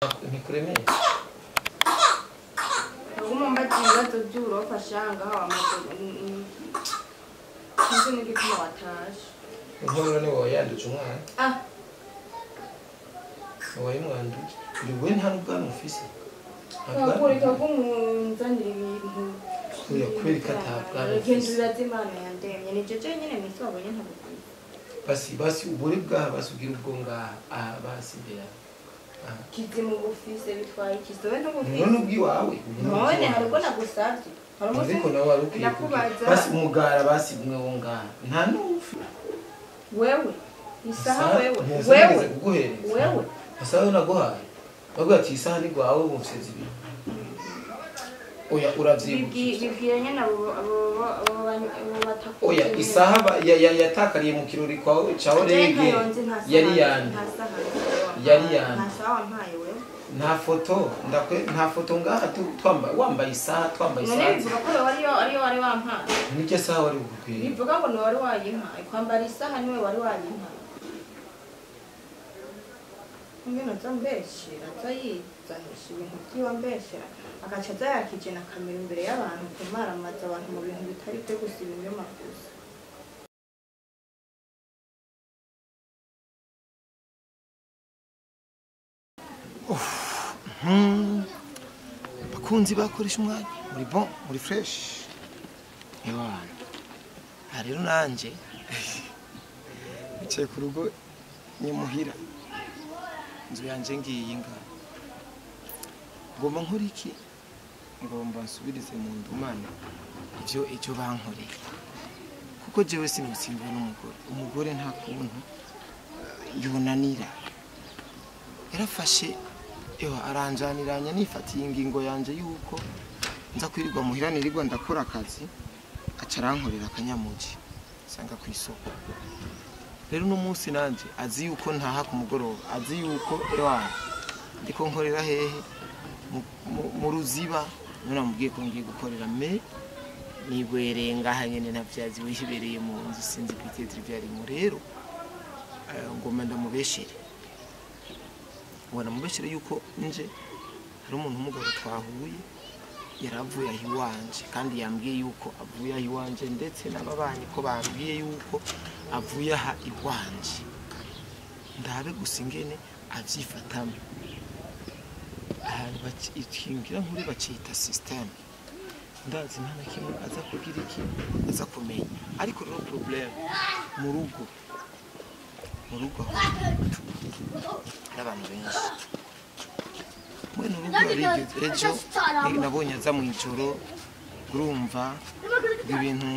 ntikuremeye ubu mbagiye by'urofa shanga hawa amato nzi n'igituma wataje inkorora ni wowe yanduje umwana wowe mwanduje ndiwe nta n'ubwanwa ufise ntakureka ko munzanira ibintu kubera ko atabwanwa ugenzura z'Imana yandemye ni jeje nyine mwisi wabonye ntabwo basi uburi bwaha basugira ubwo ngaha basi mbere kizi mu bufise bitwaye ikisobe n'ubufise none ubwiwawe none hari ubwo nagusabye ariko nawe wari ukwiye basi umugara basi umwe wo ngaha nta n'ufu wewe isaha wewe asaho naguhaye bavuga ati isaha ni gwawe bumfise ibintu oya bibwira nyene abo batakuye oya isaha yatakariye mu kirori kwawe caho rege yari yandi nta foto ngaha wambaye isaha twambaye isaha none bivuga ko wari wampaye nike saha wari bukwiye bivuga ngo ni wari wayimpaye kwambara isaha niwe wari wayimpaye ngeno zambeshera zayizanisha ibintu byiwa mbeshera agaca zayakije na kamera imbere y'abantu kumaramaza abantu mu bintu bitari byo gusiba inyuma gusa bakunzi bakoresha umwanya muri bon muri fresh ewana rero nanje bicaye ku rugo nyimuhira inzu yanje ngiye inga ngomba nkora iki ngomba nsubirize mu ndumane icyo bankoreye kuko jewe simusimbwa umugore nta kuntu yunanira yarafashe aranjaniranya nifatiye ingingo yanje yuko nza kwirirwa muhira nirirwa ndakora akazi aca arankorera akanyamuji sanga ku isoko rero no munsi nanje azi yuko ntaha ku mugoroba azi yuko ndiko nkorera hehe mu ruziba none amubwiye ko ngiye gukorera me nibwereye ngaha nyene ntavyazi wihibereye mu nzu sinzi kwitetre byari mu rero ngoma ndamubeshere ubona mubeshere yuko nje hari umuntu umugabo twahuye yaravuye ahiwanje kandi yambwiye yuko avuye ahiwanje ndetse n'ababanyi ko bambwiye yuko avuye aha iwanje ndabe gusa ingene avyifatamo ahantu ikingira nkuri bacita system ndazi nta nakimwe aza kugira iki aza kumenya ariko rero problem mu rugo n'abantu benshi mwe n'urugo ejo nabonye aza mu ijoro urumva ibintu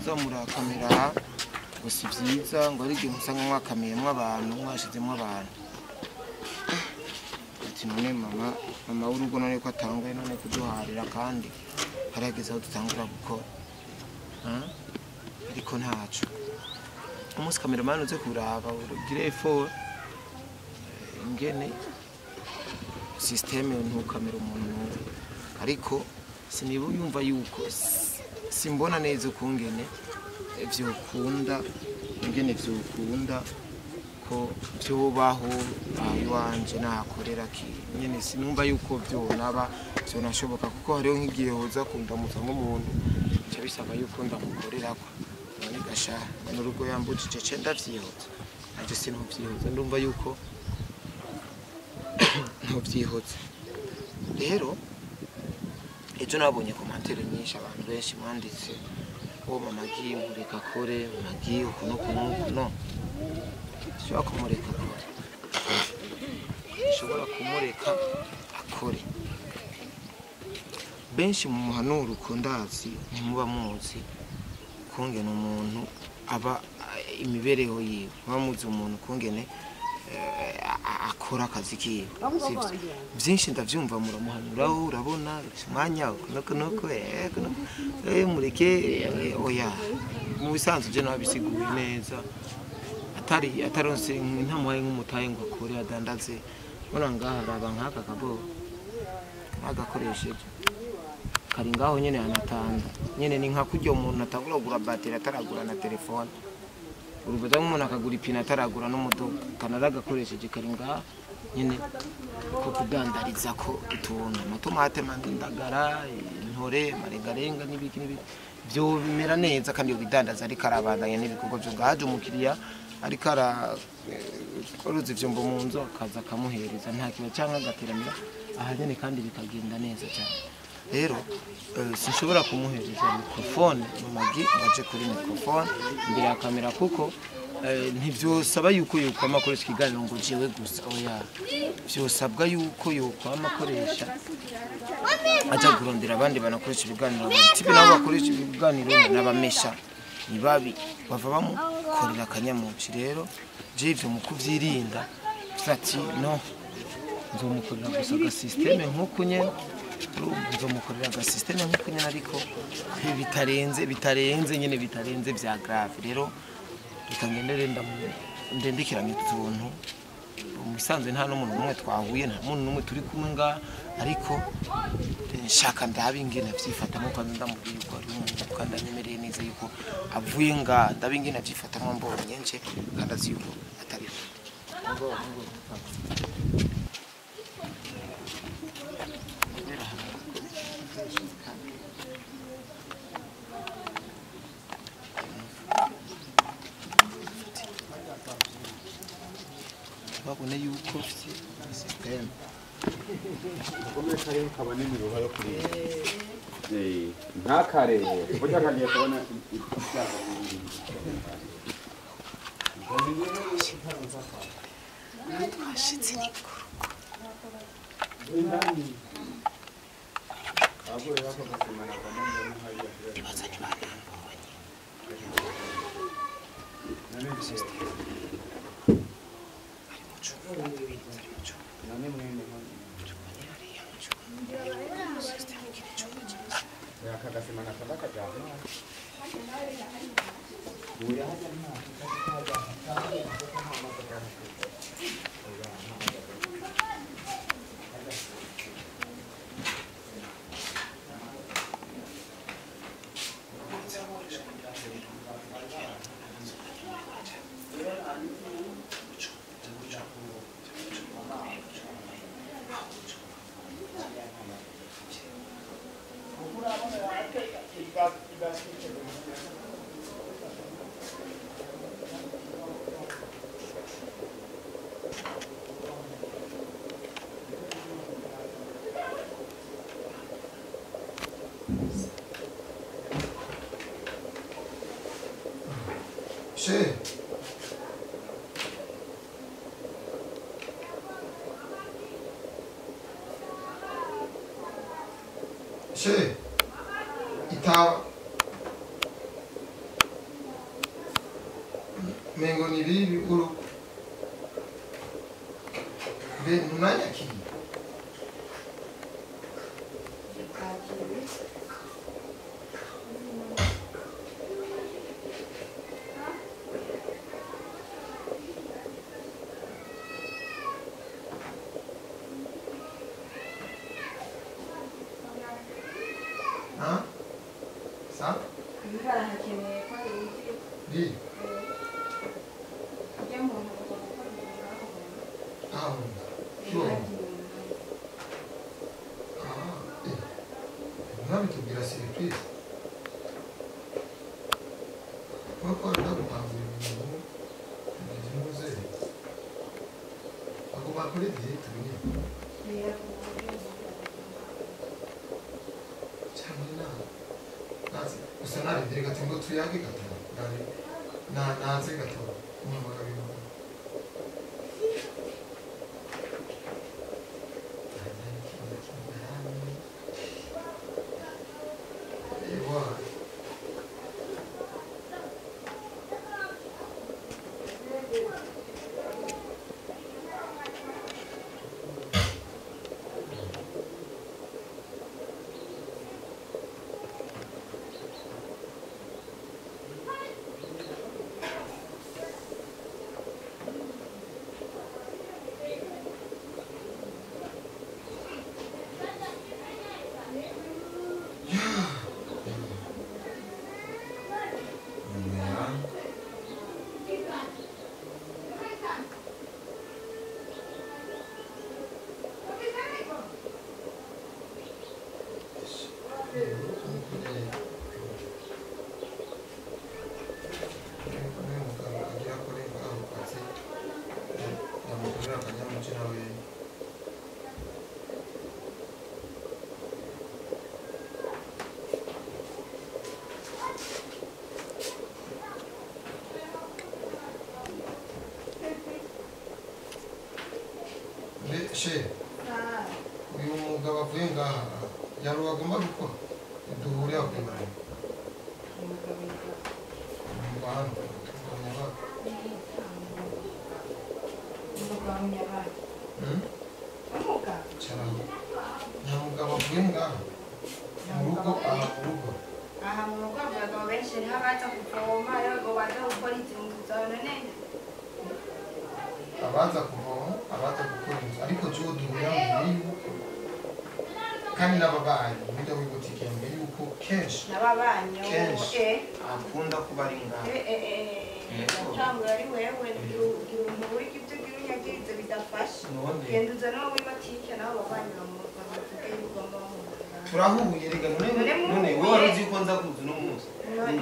zamura kamera ngo si byiza ngo ari igihe usanga mwakamiyemo abantu mwashizemo abantu ati none mama w'urugo none ko atangaye none kuduharira kandi harageze aho dutangura gukora ariko ntaco umunsi kameramani uze kuraba urugire effort ingene systeme ntukamera umuntu ariko sinibu yumva yuko simbona neza ukungene vyokunda ingene vyokunda ko byobaho iwanje nakorera ki nyene sinumva yuko vyonaba vyonashoboka kuko hariho nk'igihe hoza kundamutsa nk'umuntu cyo bisaba yuko ndamukorera ko none gasha n'urugo yambujije ce ndavyihoza aje sinuvyihoza ndumva yuko ntovyihoza rero ejo nabonye commentaire nyinshi abantu benshi mwanditse mama agiye mureka kore agiye kuno shobora kumureka kore shobora kumureka akore benshi mu muhanuro ukundazi ntimuba muzi kungena umuntu aba imibereho yiwe bamuzi umuntu kungene akora akazi kiwe byinshi ndavyumva muramuhanuraho urabona umwanya nuko mureke oya mu bisanzwe je nabisiguye neza ataronse ntamuhaye nk'umutaye ngo akore adandaze bona ngaha araba nk'aka kabo agakoresheje kari ngaho nyene anatanga nyene ni nka kuryo umuntu atagura gura bateri ataragura na telefone urubuza umuntu akagura ipine ataragura n'umuduga kanara gakoresheje kari ngaha nyine ko kudandariza ko utuntu amatomate mandindagara intore marengarenga n'ibiki byo bimera neza kandi bidandaza ariko arabandanya n'ibikorwa byo gaje umukiriya ariko aruzi ivyombo mu nzu akaza kamuhereza nta kiba cyangwa agateramira ahanyene kandi bikagenda neza cyane rero sinshobora kumuhereza mikrofone mu magi baje kuri mikrofone imbere ya kamera kuko ntivyosaba yuko yokwama akoresha ikiganiro ngo jewe gusa oya vyosabwa yuko yokwama akoresha aja kurondera abandi banakoresha ibiganiro tibi nabo bakoresha ibiganiro n'abamesha ni babi bava bamukorera akanyamuci rero je ivyo mu kuvyirinda ati no nzomukorera gusa ga systeme nk'uko nyene nzomukorera ga systeme nk'uko nyene ariko bitarenze nyene bitarenze vya grave rero bikangendere ndendikiranye utuntu umusanze nta n'umuntu umwe twahuye nta muntu n'umwe turi kumwe nga ariko nshaka ndabingena vyifatamo kandi ndamubwiye ko ari umuntu kandi anyemereye neza yuko avuye nga ndabingena vyifatamo mbonye nje kandi azi yuko atari babone yuko system komeye kare kabane mu ruha yo kuri ntakare burya kagiye kubona twashitse n'ikuru ibazanye banambonye system Che, itawa mengo ni bibi uru be nunanya ki tuyage gato dali naze gato umwambaro w'ibintu kugira we she uyu mugabo avuye ngaha yari agomba gukora duhure akubara nta mugabo avuye ngaha mu rugo aha ku rugo aha mu rugo abagabo benshi niho baza kuvoma rero ngo baze gukora ikintu zawe neza abaza kuvoma abaza gukora inzu ariko cyo duhura mbere yuko kandi n'ababanyi mujya wibutike mbere yuko kenshi n'ababanyi akunda kuba ari ngaha cyangwa ari wewe ibintu buri ibyo by'unyagirize bidafashe genda uzane wowe w'ibotike nawe ababanyi bamuvuge yuko turahuye rega none wowe wari uzi ko nza kuza uno munsi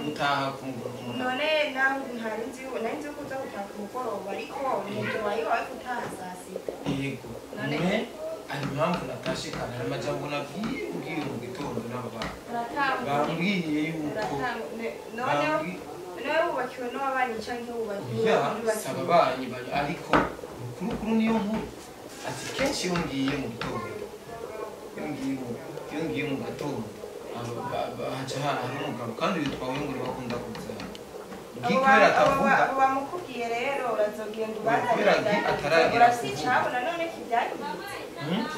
gutaha kumugoroba none nawe ntari nzi ko uza gutaha ku mugoroba ariko umuntu wawe wawe gutaha saa sita yego none ari impamvu natashe kandi hari amajambo nabwiye mu gitondo n'ababana bambwiye yuko none wubakiwe n'ababanyi cyangwa wubakiwe ababanyi ariko kurukuru niyo nkuru ati kenshi iyo ngiye mu gitondo iyo ngiye mu gatondo haca hari umugabo kandi witwawe ngo bakunda kuza kubera atavuga bamukubwiye rero urazogenda ubazanye urasicyabona none kijyagiye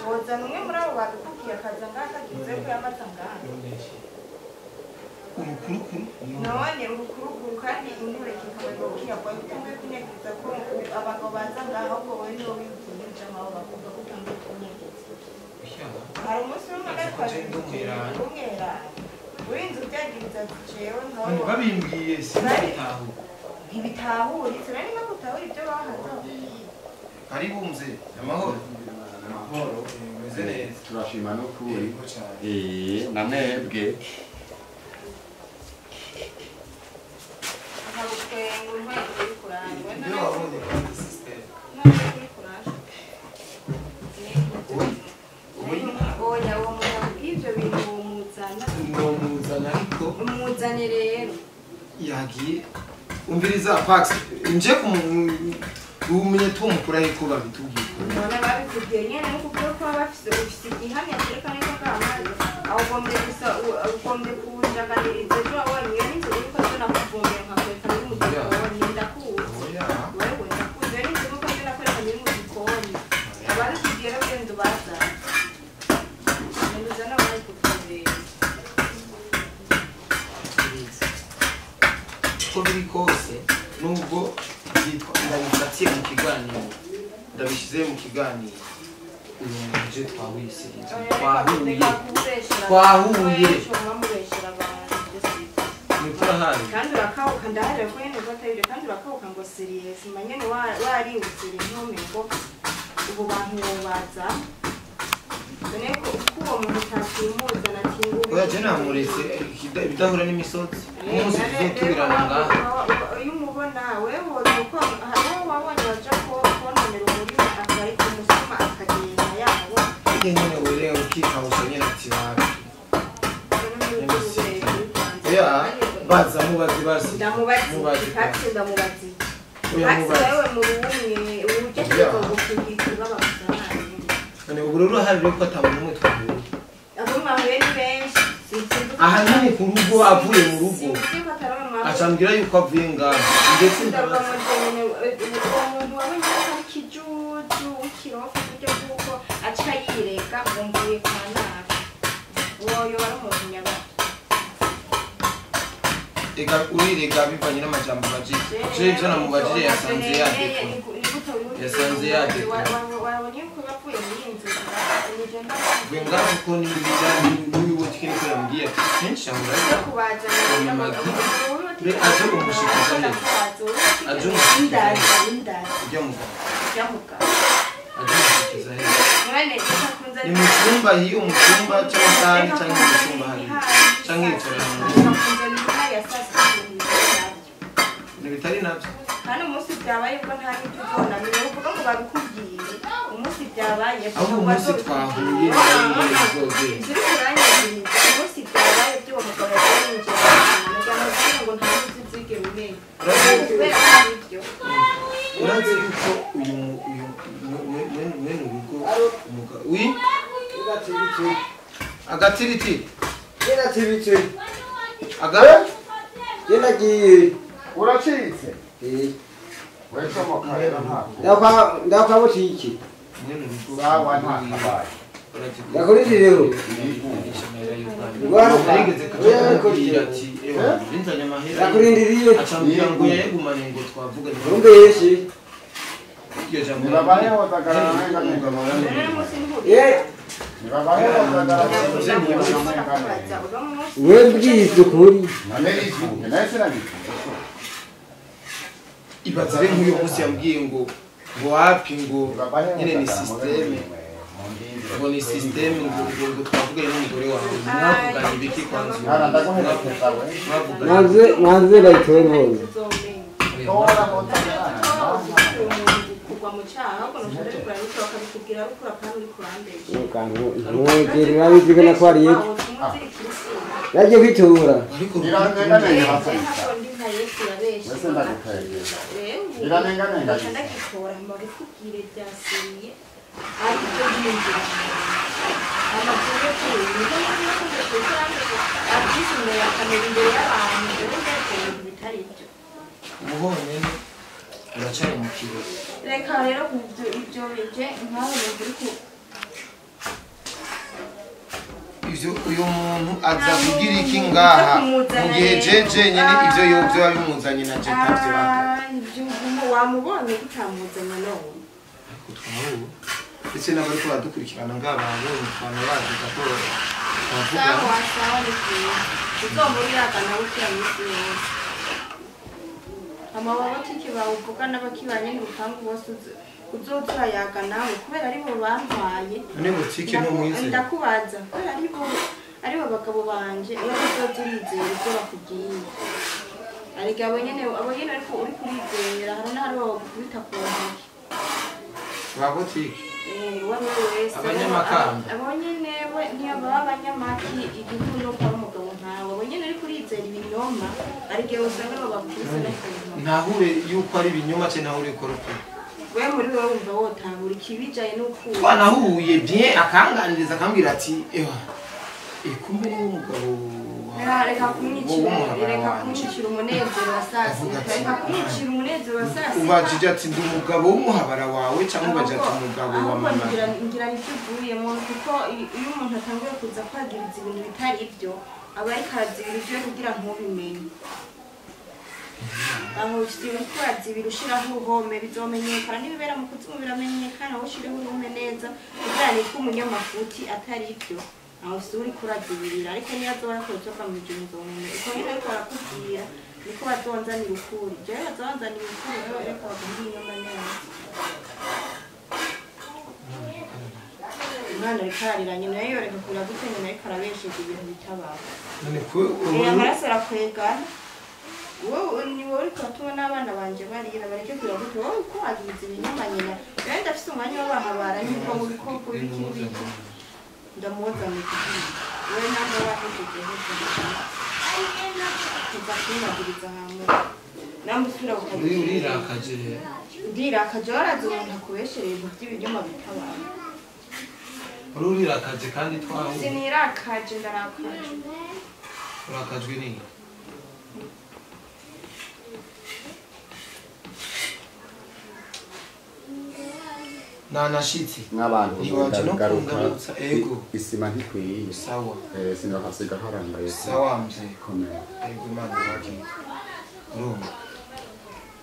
wozana umwe muri abo babikubwiye akaza ngaha akagize ko yamaze ngaha urukurukuru none urukurukuru kandi indure kikamenya ukiyakwa utangiye kunyegeza ko abagabo baza ngaha ahubwo wowe niwo wibwiye ijambo abo bavuga ko utangiye kunyegeza hari umunsi umwe natwaje umwera urinze ubyagiriza jewe nkawe babimbwiye sinabitahura ntibitahuritse nari nko gutahura ibyo bahaza karibumze amahoro meze neza turashima no kuri namwebwe akagutwenga umwete uri kurangwa ibyo wabonye kandi system uri kurangwa oya uwo mugabo bw'ibyo bintu umuzana ariko umuzane rero yagiye umviriza Pax nje umenye tumukura ariko babitubwiye none babikubwiye nyene nuko ko bafise ufise igihamya cyerekana ko kamaze aho ugombe kujaganiriza ejo wabonye n'inzu yuko zo nakuvumbuye nkakweka muri mu gikoni ndakuzi wewe ndakuzi n'inzu yuko zo nakweka muri mu gikoni ababikubwiye rero byo ndubaza nduzana bari kuvumbira uko biri kose nubwo ndabifatiye mu kiganiro ndabishyize mu kiganiro uyu muje twawisirinze twahuye niturahaye kandi urakawuka ndaharira ko nyene batayire kandi urakawuka ngo serious manyene wari usiri ntume ngo ubu bantu baza done ko uwo muntu takimuza na kingu oya je namuretse ibidahura n'imisozi umunsi tuzotubirana ngaha uyu mubona wewe uko hariho wabonye baja ko kononera umurima akari ku musuma akagenda yabo nyene were ukikawusha nyene ati wapi ya baza mubazi basi ndamubazi kandi ndamubazi wewe mu rumwe uje kugukiza babasana none ubururu hari rero ko atabona umwe twahuye abo mwahuye ni benshi aha nyine ku rugo avuye mu rugo acambwira yuko avuye ngaha ndetse ndabaza umuntu wabonye ko ari kijuju w'ikirofu buryo bw'uko aca yireka umvuye kwa nabi woyo wari umuntu nyabaki ega urirega bivanye n'amajambo bajije je ivyo namubajije yasanze yadeko wabonye ko bapfuye muri iyi nzu Bengazi ko n'uyu tikini ko yambwiye ati kenshi ahora be aje umushikaza neza aje umushikaza ni mu cyumba hiyo mu cyumba cy'amatari cyangwa mu cyumba hari cyangwa yicara ni bitari nabyo kandi umunsi byabaye ko nta n'ibyo ubona ni ukuvuga ngo babikubwiye byabaye aho umunsi twahuye ziri kuranya umunsi byabaye by'uwo mugabo yinjira ngo nta nzige rumenya kubera ibyo urazi yuko uyu mwene urugo umugabo wi agatiriti Yenagiye uracitse wewe mokarera nta ndakabutiki mwene urugo sawa ntakabaye yakoreje rero warigeze kugira ati ewa binzanya mahera yakurindiriye acambira ngo yegumane ngo twavuga urumbe yeshi iyo jambo nibabaye hodagara nanga nibabaye hodagara wewe bwize kuri namerizi nasirabi ibazire nk'uyu munsi yambwiye ngo wapi ngo nyine ni systeme ngo ni systeme ngo twavuga n'umugore wawe mwavuganye ibiki kwanza mwanze bayitoroze kugwa mu cyaha ko nashaka kurabikora bakabikubwira ariko kandi kurambesha mwegere babizigana ko ari yego yaje kwitura ariko irangengane hafisa ndi nka Yesu yabesha wese ndagukayira irangengane ndakikora mbabikubwire byasiriye ariko byinjira amakuru kuri ni yakamera imbere y'abantu rero ndakubwira bitari byo muhone uracari mu kigo reka rero ibyo bije nkaho muri ku ivyo uyu muntu aza kugira iki ngaha mu gihe jeje nyine ivyo yovyo babimuzanye na je tavye baka ibyo wamubonye utamuzanye none kutwaho ndetse n'abari ko badukurikirana ng'abantu bana baje gakora sawa sawa nikiye uzomurira kana ukira misi yose amababotiki bawuvuga n'abakibanye n'urupangu bose uzotrayaga nawe kubera aribo bantwaye none botike no mwize ndakubaza kubera aribo bagabo banje iyo uzozirizera ibyo bakubwiye ariko abo nyene ariko uri kurizera hari n'ahari bakubita ku ntoki ba botike wewe wese abanyamakamba abo nyene we niyo baba abanyamaki igihugu no kwa umugabo ntawe abo nyene ariko urizera ibinyoma ariko iyo usanga abo bakubise no ku ntoki ntahure yuko ari ibinyoma cye ntahure korope we muri wowe wumva wotahura ikibijaye n'ukuri twanahuye bien akanganiriza akambwira ati ewa kumbe ni umugabo reka kumwicira umunezero wa sasita reka kumwicira umunezero wa sasita ubajije ati ndi umugabo w'umuhabara wawe cyangwa ubaje ati umugabo wa mama ngira nicyo uvuyemo kuko iyo umuntu atanguye kuza kwagiriza ibintu bitari ibyo aba ariko arazibira ibyo kugira ntubimenye aho ushyize kurazibira ushiraho uruhome bizomenyekana n'ibibera mu kuzimu biramenyekana aho ushireho uruhome neza kugira nitwe umunyamafuti atari ibyo aho uri kurazibirira ariko niyo azora kuzoka mu gihe nzomene uko nyine ariko arakubwira niko bazonzanira ukuri jewe bazonzanira ukuri rero reka bagumye inyuma neza umwana ariko ararira nyina yoreka kurira gute nyina ariko arabesheje ibintu bitabaho amaraso arakwegana wowe ni wowe uri kuratuma n'abana banje barira bareke kurira gute wowe uko wagize ibinyoma nyina rero ndafise umwanya w'abahabara niko mu bikoko bikiri ndamuza mu kigiri wewe ntabwo wahejeje tuzakwinagiriza hamwe namwe usubira urirakaje ndirakaje warazi umuntu akubeshereye ibintu by'ibinyoma bitabaye urirakaje kandi twaho sinirakaje ndarakaje urakajwe n'iki nanashitse n'abantu ntiwaje no kundamutsa ego isima ntikwiye sawa sinahasiga harangaye sawa mze komera ego imana wagiye urumva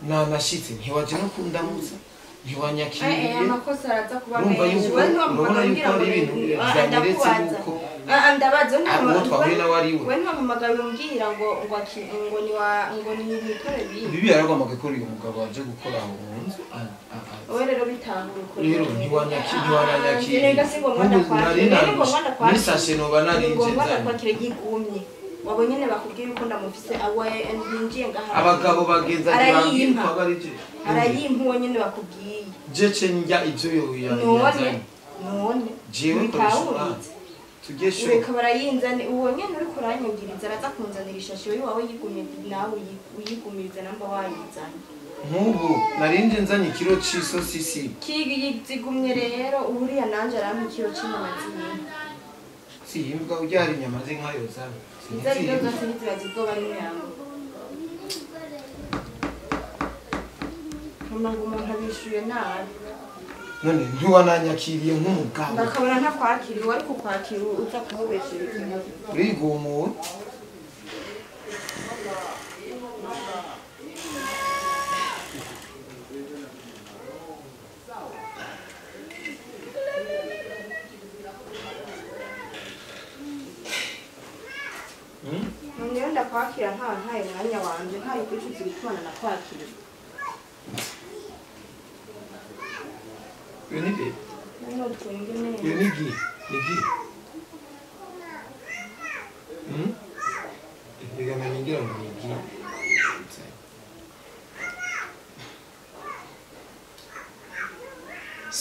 nanashitse ntiwaje no kundamutsa ntiwanyakiriye amakosa araza kuba urumva menshi yuko we urabona yuko ari ibintu byanyeretse yuko ndabaza abo twahuye nawe ari we we ntampamagaye umbwira ngo ni ibitore bibi bibi yaragombaga ko uyu mugabo waje gukora aho mu nzu wowe rero bitahura ukuri rero ntiwanyakiriye nisashe noba narinje kwakira gigumye wabo nyene bakubwira uko ndamufise awe ndinjiye ngaha abagabo bagenza arayimpa arayimpa uwo nyene bakubwiye jeje njya ivyo yoya none none jewe koresha tugesho ureka barayinzane uwo nyene uri kuranyumviriza araza kunzanira ishashi we wawe yigumye nawe uyigumiriza namba wayizanye nk'ubu narinje nzanye ikiro c'isosisi kigigumye rero uriya nanje arampa ikiro c'inyama z'inka simbwa uryara inyama z'inka yozana izari rero zose ntiziba zizoba ari inyama ngo umuntu abishuye nabi none ntiwananyakiriye nk'umugabo ndakabona ntakwakiriwe ariko kwakira uza kumubeshera ikintu urigumuwe none ndakwakira ntaye umwanya wanje ntaye kwicuza ibitubana nakwakira iyo ni be none twenge neza iyo ni gi igana ningira ngo ni gi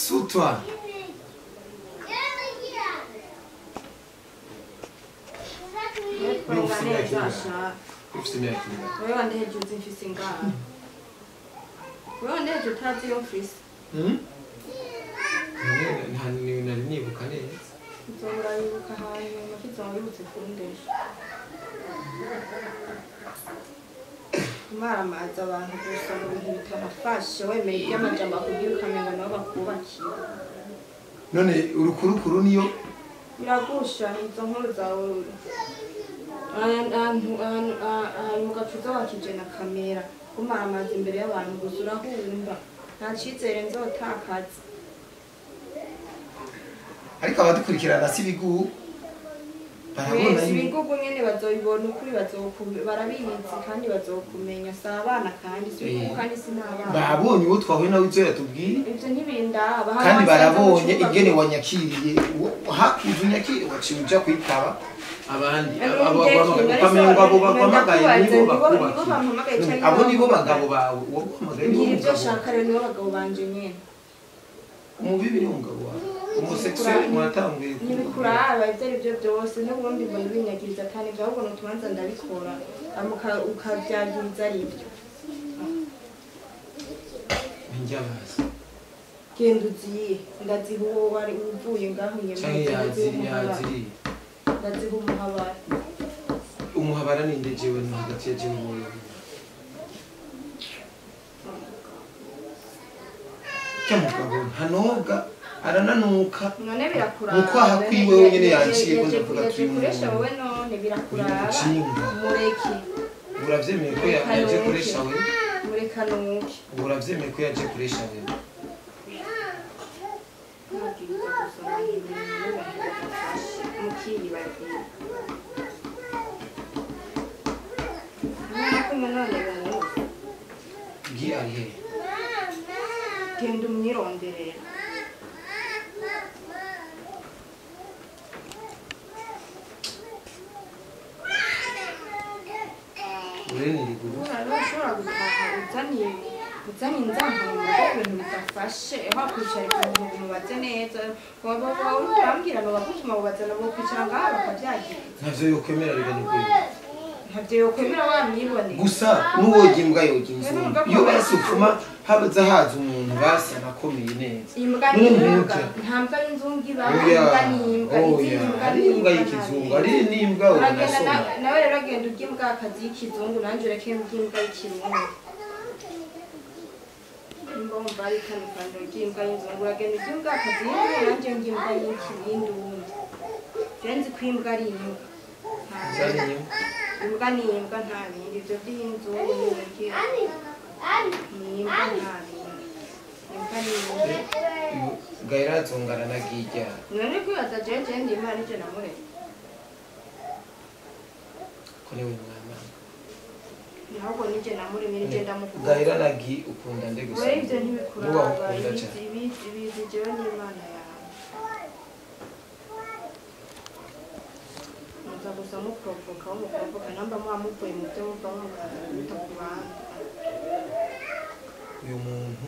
sutwa ufite imyaka ingahe wewe wandeheje uzi mfise ingaha wewe wandeheje utazi iyo mfise nari nibuka neza nzongayibuka hanyuma kizongibutse kundesha maramaza abantu gusa mu bintu bitabafashe wemeye iby'amajambo akubwira ukamenga nabo bakubakira none urukurukuru niyo biragusha izo nkuru zawe ahantu gacuza wakije na kamera kumaramaza imbere y'abantu gusa urahumba nta cyizere nzotakaza ariko abadukurikirana si bigugu barabona ibigugu nyene bazoyibona ukuri barabizi kandi bazokumenya si abana kandi si ibigugu kandi si n'abana babonye uwo twahuye nawe ivyo yatubwiye ivyo ntibindaba kandi barabonye ingene wanyakiriye hakuze unyakiriye waciye uja kwitaba abandi ukamenga abo baguhamagaye nibo bakubakira abo nibo bagabo bawe waguhamagaye ngira ivyo shaka rero nibo bagabo banje nyene umubibi ni umugabo wawe umuseksuel mwatanguye nibikuraba ivyo ari byo byose n'ubundi mbona binyagiriza kandi ivyo ahubwo nutumanza ndabikora ukavyagiriza ari byo njyabazi genda uziye ndaziha uwo wari uvuye ngaho ndaziha umuhabara umuhabara ninde jewe no hagati ya jewe n'uwo cyamugabo ntanoga arananuka none birakuraba nuko ahakwiwe wenyene yanciye ko ndavuga ati kuresha wowe none birakuraba mureke uravyemeye ko yaje kuresha we mureka nuke uravyemeye ko yaje kuresha we mukiri bagiye none gi arihe genda umwironderera urashobora gutaha uzanye inzamba mu rugo ibintu bidafashe wakwicara ibintu mubaze neza urambwira ngo bagutuma mubazana bo kwicara ngaha bakavyagira ntavyo yokwemera biganukuri ntavyo yokwemera wamwiboneye gusa n'uwoga imbwa yoga inzumba iyo basi upfuma haza haza umuntu basi anakomeye neza imbwa n'imbwa nta mbwa y'inzungu iba imbwa n'imbwa izindi mbwa y'ikizungu ari n'imbwa uragenda nawe rero agenda urya imbwa akazi y'ikizungu nanjye ureke urya imbwa y'ikirundi nimba wumva ari itandukaniro ry'imbwa y'inzungu uragenda urya imbwa akazi y'inzungu nanjye urya imbwa y'ikibindi wundi renzi ko imbwa ari imbwa imbwa ni imbwa nta bindi ibyo by'inzungu n'imbwa ni imbwa nta bindi imbwa ni imbwa gaira zungana na gijya none kwibaza jeje ndi imana ije namureka ko niwe mwana ntabwo nije namuremye nije ndamukunda gaira na gi ukunda nde gusa wewe ivyo ntibikuraba ibizi jewe n'imana yawe muza gusa muprovoka wumuprovoka namba mwamuvuye mu byo muva mukaza kubita ku bandi uyu muntu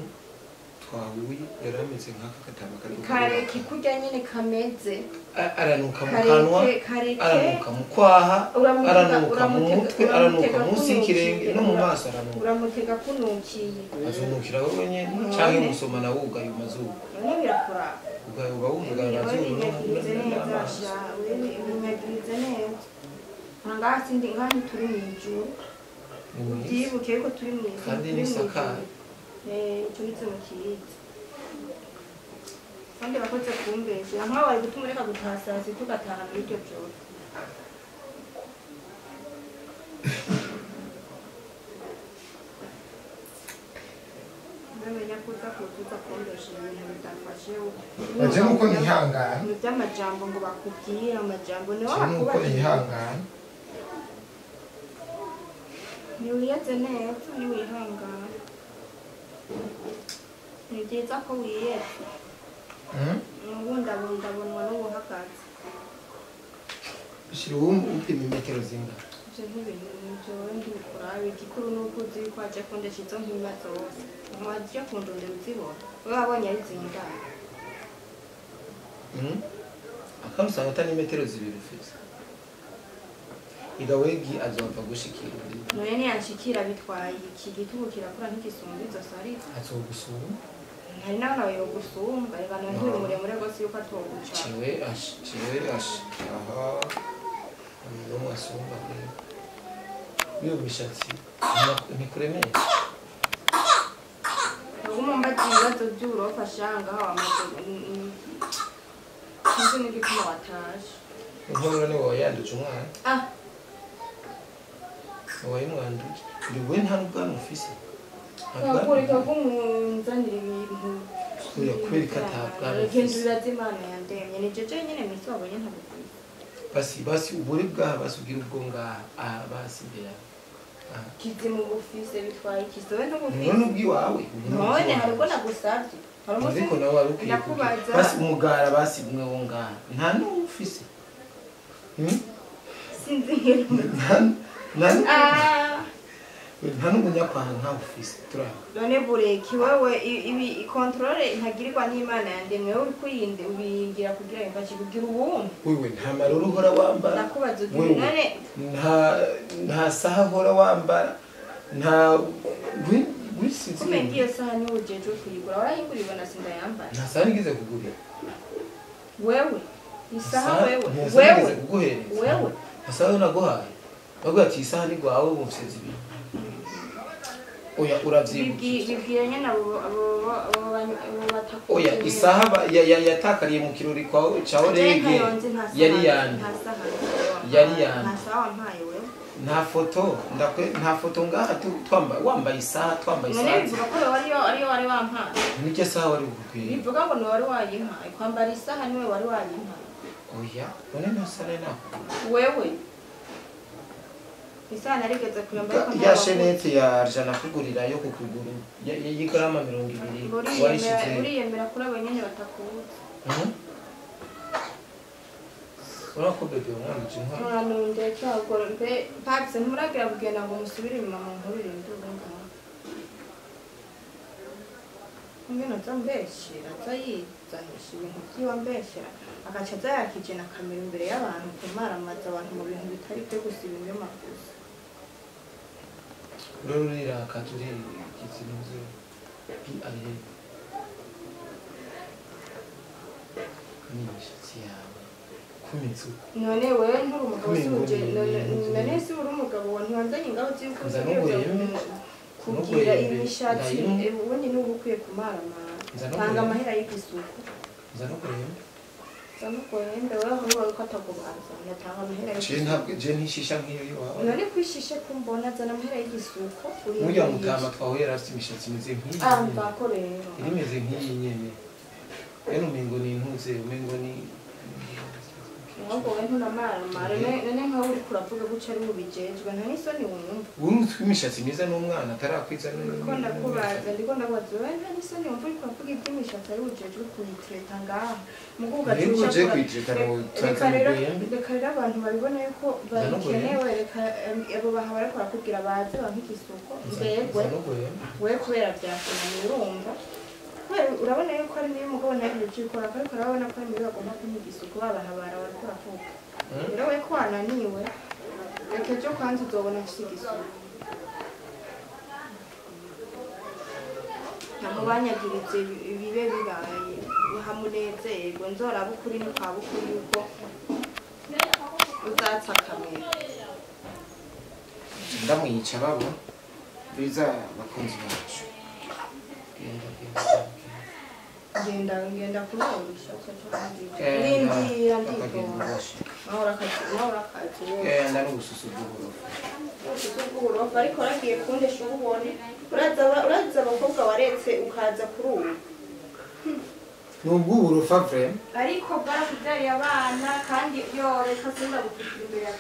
twahuye yarameze nk'aka katama kare kikurya nyine kameze aranuka mu kanwa aranuka mu kwaha aranuka mu mutwe aranuka munsi y'ikirenge no mu maso aranuka uramutega kunukiye azunukira wowe nyene canke musoma nawe ugaye mazuru none birakora ugaye uba wumva amazuru n'amaso binyagirize neza ntangaha sindi nk'aho turi mu ijuru byibuke ko turi mu ijuru kandi n'isakaye tubitse mu kiyitse kandi bakoze kumbesha nk'aho bari gutuma ureka gutaha saa sita ugataha muri iryo joro ndamenya ko uza kuza kumbesha ibintu bidafashe baje nuko nihangana mu by'amajambo ngo bakubwire amajambo niwe nuko nihangana niwiyeze neza niwihangana ni byiza ko wiyeze ubundabundabunwa n'ubuhagaze shira upima imetero zingana ibyo nk'ibintu nibyowe ndibikora igikuru n'uko uzi yuko waje kundesha izo nkima zose waje kundondera uzibona we wabonye ari zingana akantu usanga atari imetero zibiri ufise igawegi azova gushikira none niyanshikira bitwaye iki gitugu kirakura ntigisumba izo sariko azogusuma hari n'abana bayogusumba reka nturi muremure rwose yuko atoguca ciwe aha niyo mwasumba rero iyo mishatsi ntikuremeye uguma mbagira ibibazo by'uburofa shanga aho amaze sinzi n'igituma wataje inkorora niwe wayanduje umwana wayimwanduje ndi we nta n'ubwanwa ufise ntakureka ko umunzanira ibintu oya kubera ko atabwanwa genda ufise uraza imana yandemye ni jeje nyine mwisi wabonye ntabukwiye basi ubure bwaha basi ubwira ubwo ngaha basi imbere kizimu bufise bitwaye ikisobe ntubufise none ubwiwawe none hari ubwo nagusabye ariko nawe wari ukwiye kugira basi umugara basi umwe wo ngaha nta n'uwo ufise sinzi nk'iro nta n'umunyakwaha nkawe ufise turaba none bureki wewe ibi kontrole ntagirirwa n'imana yandemye wowe uriko ubiyingira kugira ngo mfashe kugira ubumwe wewe nta maruru uhora wambara ndakubaza uti none nta saha uhora wambara nta wisize kumbe ngiyo saha niwe ujejwe kuyigura warayiguriwe na sinda yambara nta saha nigeze kugurira wewe isaha wewe kuguhereza wewe isaha naguhaye bavuga ati isaha ni gwawe umusizi ibintu oya uravyibuka bibwiranye nabo oya isaha yatakariye mu kirori kwawe caho rege yari yandi nta saha wampaye wewe nta foto ngaha wambaye isaha twambaye isaha none bivuga ko ariyo wari wampaye niryo saha wari bukwiye bivuga ngo ni wari wayimpaye kwambara isaha niwe wari wayimpaye oya none ntasane nako wewe isaha narigeze kuyambara ko ya shenete ya arjana kugurira yo kukuguru y'igarama 200 warishize uriyemera kuri abanyene batakuza urako bebe umwandije nka none cyagora mbe patse ntumuragira kugenda ngo musubire inyuma mu nkurire ndumva ngena zambeshira zayizanisha ibintu by'iwambeshira agaca zayakije na kamera imbere y'abantu kumaramaza abantu mu bintu bitari byo gusiba inyuma gusa rurira katuri kizinze ari nishatsi yawe kumitsu none wewe nturi umugabo suje none si uri umugabo ntiwanzanye ingabo z'uko kugira imishatsi ubundi n'ubu ukwiye kumaramara tanga amahera y'igisuku Zanukwenda wewe huwa ukatakubanza natanga amahera y'igisuko je ntishisha nk'iyo iwawe none kwishishe kumbona zana amahera y'igisuko mujya mutama twawe yarafite imishatsi imeze nk'iyi mbako rero imeze nk'iyi nyene rero umengo ni intuze umengo ni ahubwo we ntunamaramara none nkaho uri kuravuga guca ari mubijejwe nta n'isoni wumva wumva imishatsi myiza n'umwana atarakwiza ko ndakubaza ndiko ndabaza we nta n'isoni wumva uri kuravuga iby'imishatsi ari bujejwe kuyitreta ngaha mukuvuga reka rero abantu babibona yuko babikenewe reka abo baha bariko barakubwira baze banka igisuko mbegwe we kubera vyakunaniye urumva urabona yuko ari niyo umugabo ntagiye gukora ariko urabona ko ari niyo bagomba kumuha isuku babahabara barakora kuko rero we ko wananiwe reka ejo kwanza uzobona gusiga isuku ntamubanyagirize bibe bibaye hamunezerwe nzoraba ukuri n'ukaba ukuri yuko uzatsa kamera ndamwica babo biza bakunzi bacu ngenda kunorisha nindira nditonda mahora akazi nda n'ubususu bw'uburofa ariko ragiye kundesha ububone uraza abakobwa waretse ukaza kuri ubu n'ubw'uburofa vrema ariko bwarakubyariye abana kandi yo reka sinda gupfukira imbere ya